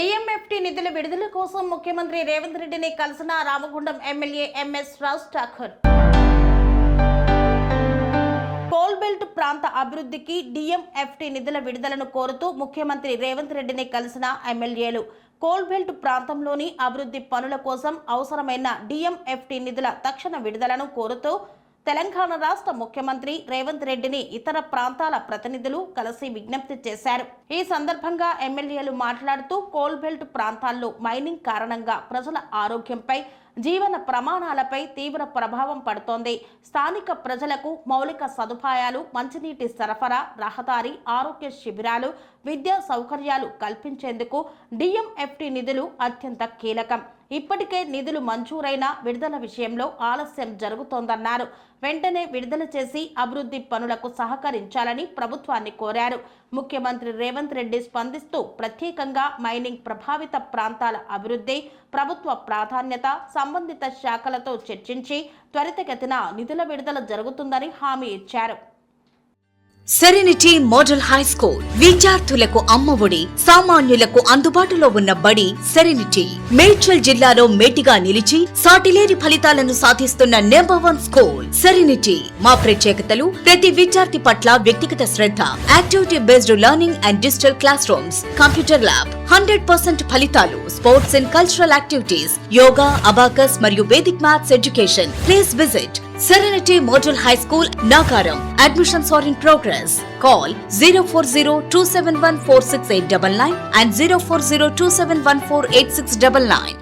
DMFT నిధుల విడుదల కోసం ముఖ్యమంత్రి రేవంత్ రెడ్డిని కలిసిన Ramagundam MLA MS Raj Thakur. Coal belt ప్రాంత అభివృద్ధికి డిఎంఎఫ్టి నిధుల విడుదలను కోరుతూ ముఖ్యమంత్రి రేవంత్ రెడ్డిని కలిసిన ఎమ్మెల్యేలు కోల్బెల్ట్ ప్రాంతంలోని అభివృద్ధి పనుల కోసం అవసరమైన డిఎంఎఫ్టి నిధుల తక్షణ విడుదలను కోరుతూ తెలంగాణ రాష్ట్ర ముఖ్యమంత్రి రేవంత్ రెడ్డిని ఇతర ప్రాంతాల ప్రతినిధులు కలిసి విజ్ఞప్తి చేశారు. ఈ సందర్భంగా ఎమ్మెల్యేలు మాట్లాడుతూ కోల్బెల్ట్ ప్రాంతాల్లో మైనింగ్ కారణంగా ప్రజల ఆరోగ్యంపై, జీవన ప్రమాణాలపై తీవ్ర ప్రభావం పడుతోంది. స్థానిక ప్రజలకు మౌలిక సదుపాయాలు, మంచినీటి సరఫరా, రహదారి, ఆరోగ్య శిబిరాలు, విద్యా సౌకర్యాలు కల్పించేందుకు డిఎంఎఫ్టి నిధులు అత్యంత కీలకం. ఇప్పటికే నిధులు మంజూరైన విడుదల విషయంలో ఆలస్యం జరుగుతోందన్నారు. వెంటనే విడుదల చేసి అభివృద్ధి పనులకు సహకరించాలని ప్రభుత్వాన్ని కోరారు. ముఖ్యమంత్రి రేవంత్ రెడ్డి స్పందిస్తూ ప్రత్యేకంగా మైనింగ్ ప్రభావిత ప్రాంతాల అభివృద్ధి ప్రభుత్వ ప్రాధాన్యత, సంబంధిత శాఖలతో చర్చించి త్వరితగతిన నిధుల విడుదల జరుగుతుందని హామీ ఇచ్చారు. సెరెనిటీ మోడల్ హై స్కూల్ విద్యార్థులకు అమ్మఒడి, సామాన్యులకు అందుబాటులో ఉన్న బడి సెరెనిటీ. మేడ్చల్ జిల్లాలో మేటిగా నిలిచి సాటిలేని ఫలితాలను సాధిస్తున్న #1 స్కూల్ సెరెనిటీ. మా ప్రత్యేకతలు ప్రతి విద్యార్థి పట్ల వ్యక్తిగత శ్రద్ధ, activity based learning and digital classrooms, computer lab, 100% ఫలితాలు, sports and cultural activities, yoga, abacus మరియు Vedic maths education. Please visit Serenity Model High School, Nagaram. Admissions are in progress. Call 040-271-46899 and 040-271-48699.